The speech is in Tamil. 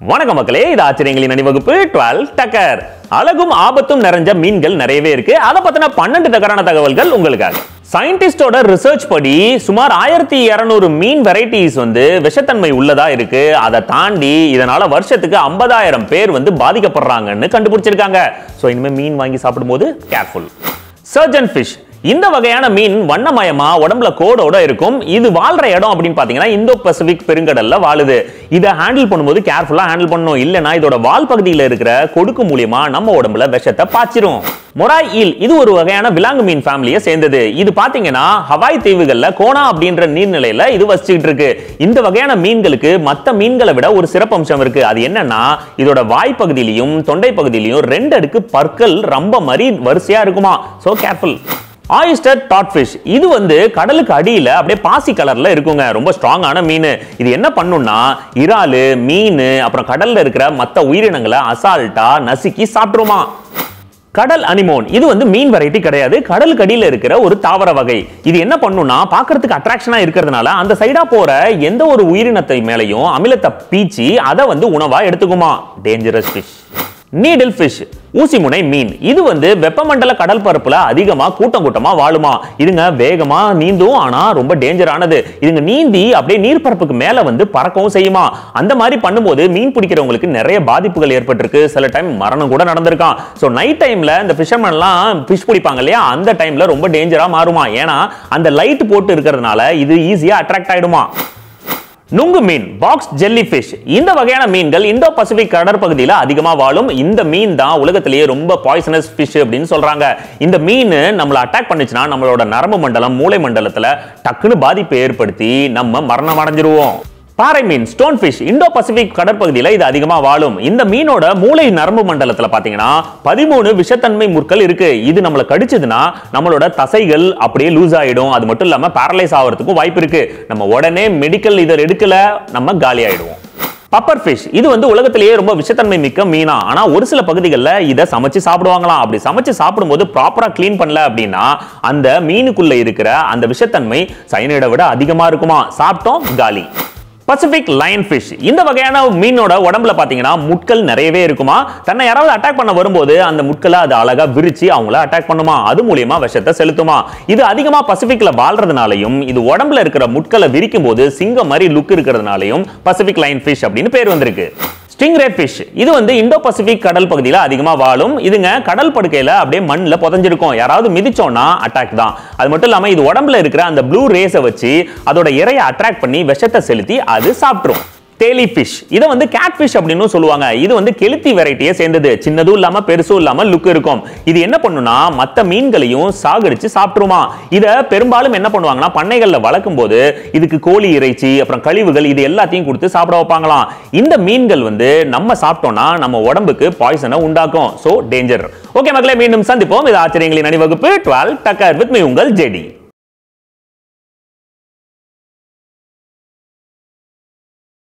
வணக்கம் மக்களே, இது ஆச்சரியங்களின் அணிவகுப்பு 12 டக்கர். அழகும் ஆபத்தும் நிறைஞ்ச மீன்கள் நிறையவே இருக்கு. அதை பத்தின 12 டக்கரான தகவல்கள் உங்களுக்காக. சயின்டிஸ்டோட ரிசர்ச் படி சுமார் 1200 மீன் வெரைட்டிஸ் விஷத்தன்மை உள்ளதா இருக்கு. அதை தாண்டி இதனால வருஷத்துக்கு 50,000 பேர் பாதிக்கப்படுறாங்கன்னு கண்டுபிடிச்சிருக்காங்க. சோ இனிமே மீன் வாங்கி சாப்பிடும்போது கேர்ஃபுல். சர்ஜன் ஃபிஷ் இந்த வகையான மீன் வண்ணமயமா உடம்புல கோடோட இருக்கும். இது வாழ்ற இடம் அப்படின்னு பாத்தீங்கன்னா இந்தோ பசிபிக் பெருங்கடல்ல வாழுது. இதை ஹேண்டில் பண்ணும்போது கேர்ஃபுல்லா ஹேண்டில் பண்ணணும். இல்லனா இதோட வால் பகுதியில் இருக்கிற கொடுக்கு மூலியமா நம்ம உடம்புல விஷத்தை பாய்ச்சிரும். மொராய் ஈல் இது ஒரு வகையான விலாங்கு மீன் ஃபேமிலியை சேர்ந்தது. இது பாத்தீங்கன்னா ஹவாய் தீவுகள்ல கோனா அப்படின்ற நீர்நிலையில இது வசிச்சுட்டு இருக்கு. இந்த வகையான மீன்களுக்கு மத்த மீன்களை விட ஒரு சிறப்பம்சம் இருக்கு. அது என்னன்னா இதோட வாய் பகுதியிலையும் தொண்டை பகுதியிலையும் 2 அடுக்கு பற்கள் ரொம்ப மாதிரி வரிசையா இருக்குமா. So careful. ஆயிஸ்டர் டாட்ஃபிஷ் இது கடலுக்கு அடியில அப்படியே பாசி கலர்ல இருக்குங்க. ரொம்ப ஸ்ட்ராங்கான மீன். இது என்ன பண்ணும்னா இறாலு, மீன், அப்புறம் கடல்ல இருக்கிற மத்த உயிரினங்களை அசால்ட்டா நசுக்கி சாப்பிட்டுருமா. கடல் அனிமோன் இது மீன் வெரைட்டி கிடையாது. கடலுக்கு அடியில இருக்கிற ஒரு தாவர வகை. இது என்ன பண்ணும்னா பார்க்கிறதுக்கு அட்ராக்ஷனா இருக்கிறதுனால அந்த சைடா போற எந்த ஒரு உயிரினத்தை மேலையும் அமிலத்தை பீச்சி அதை உணவா எடுத்துக்குமா. Dangerous fish. நீடில் ஃபிஷ் ஊசிமுனை மீன் இது வெப்பமண்டல கடல் பரப்புல அதிகமா கூட்டமா வாழுமா. இதுங்க வேகமா நீந்தும். ஆனா ரொம்ப டேஞ்சரானது. இதுங்க நீந்தி அப்படியே நீர்பரப்புக்கு மேல பறக்கவும் செய்யுமா. அந்த மாதிரி பண்ணும்போது மீன் பிடிக்கிறவங்களுக்கு நிறைய பாதிப்புகள் ஏற்பட்டிருக்கு. சில டைம் மரணம் கூட நடந்திருக்கான். சோ நைட் டைம்ல இந்த ஃபிஷர்மேன் எல்லாம் ஃபிஷ் பிடிப்பாங்க இல்லையா, அந்த டைம்ல ரொம்ப டேஞ்சரா மாறுமா. ஏன்னா அந்த லைட் போட்டு இருக்கிறதுனால இது ஈஸியா அட்ராக்ட் ஆயிடுமா. நுங்கு மீன் பாக்ஸ் ஜெல்லி ஃபிஷ் இந்த வகையான மீன்கள் இந்தோ பசிபிக் கடற்பகுதியில் அதிகமா வாழும். இந்த மீன் தான் உலகத்திலேயே ரொம்ப பாய்சனஸ் ஃபிஷ் அப்படின்னு சொல்றாங்க. இந்த மீன் நம்மளை அட்டாக் பண்ணுச்சுன்னா நம்மளோட நரம்பு மண்டலம், மூளை மண்டலத்துல டக்குன்னு பாதிப்பை ஏற்படுத்தி நம்ம மரணம் அடைஞ்சிருவோம். பாறை மீன் ஸ்டோன் ஃபிஷ் இந்தோ பசிபிக் கடற்பகுதியில் இது அதிகமா வாழும். இந்த மீனோட மூளை நரம்பு மண்டலத்துல பாத்தீங்கன்னா 13 விஷத்தன்மை முற்கள் இருக்கு. இது நம்மள கடிச்சதுன்னா நம்மளோட தசைகள் அப்படியே லூஸ் ஆயிடும். அது மட்டும் இல்லாம பேரலைஸ் ஆகிறதுக்கும் வாய்ப்பு இருக்கு. நம்ம உடனே மெடிக்கல் இதை எடுக்கல நம்ம காலி ஆயிடுவோம். பப்பர் ஃபிஷ் இது உலகத்திலேயே ரொம்ப விஷத்தன்மை மிக்க மீனா. ஆனா ஒரு சில பகுதிகளில் இதை சமைச்சு சாப்பிடுவாங்களாம். அப்படி சமைச்சு சாப்பிடும்போது ப்ராப்பரா கிளீன் பண்ணல அப்படின்னா அந்த மீனுக்குள்ள இருக்கிற அந்த விஷத்தன்மை சயனைடை விட அதிகமா இருக்குமா. சாப்பிட்டோம் காலி. பசிபிக் லயன் ஃபிஷ் இந்த வகையான மீனோட உடம்புல பாத்தீங்கன்னா முட்கள் நிறையவே இருக்குமா. தன்னை யாராவது அட்டாக் பண்ண வரும்போது அந்த முட்களை அது அழகா விரிச்சு அவங்கள அட்டாக் பண்ணுமா. அது மூலியமா விஷத்தை செலுத்துமா. இது அதிகமா பசிபிக்ல வாழ்றதுனாலையும் இது உடம்புல இருக்கிற முட்களை விரிக்கும் போது சிங்கம் மாதிரி லுக் இருக்கிறதுனாலையும் பசிபிக் லயன் ஃபிஷ் அப்படின்னு பேர் வந்திருக்கு. ஸ்டிங்ரே ஃபிஷ் இது இந்தோ பசிபிக் கடல் பகுதியில் அதிகமா வாழும். இதுங்க கடல் படுக்கையில அப்படியே மண்ணில் புதைஞ்சிருக்கும். யாராவது மிதிச்சோம்னா அட்டாக் தான். அது மட்டும் இல்லாம இது உடம்புல இருக்கிற அந்த ப்ளூ ரேஸை வச்சு அதோட இரையை அட்ராக்ட் பண்ணி விஷத்தை செலுத்தி அது சாப்பிட்டுரும். தேலி ஃபிஷ் இதை கேட் ஃபிஷ் அப்படின்னு சொல்லுவாங்க. இது கெளுத்தி வெரைட்டியை சேர்ந்தது. சின்னதும் இல்லாம பெருசும் இல்லாம லுக் இருக்கும். இது என்ன பண்ணுனா மத்த மீன்களையும் சாகடிச்சு சாப்பிட்டுருமா. இதை பெரும்பாலும் என்ன பண்ணுவாங்கன்னா பண்ணைகள்ல வளர்க்கும் போது இதுக்கு கோழி இறைச்சி அப்புறம் கழிவுகள் இது எல்லாத்தையும் கொடுத்து சாப்பிட வைப்பாங்களாம். இந்த மீன்கள் நம்ம சாப்பிட்டோம்னா நம்ம உடம்புக்கு பாய்சனை உண்டாக்கும். So danger. ஓகே மக்களே, மீண்டும் சந்திப்போம். இது ஆச்சரியங்களின் அணிவகுப்பு 12 டக்கர் வித் மீ உங்கள் ஜெடி.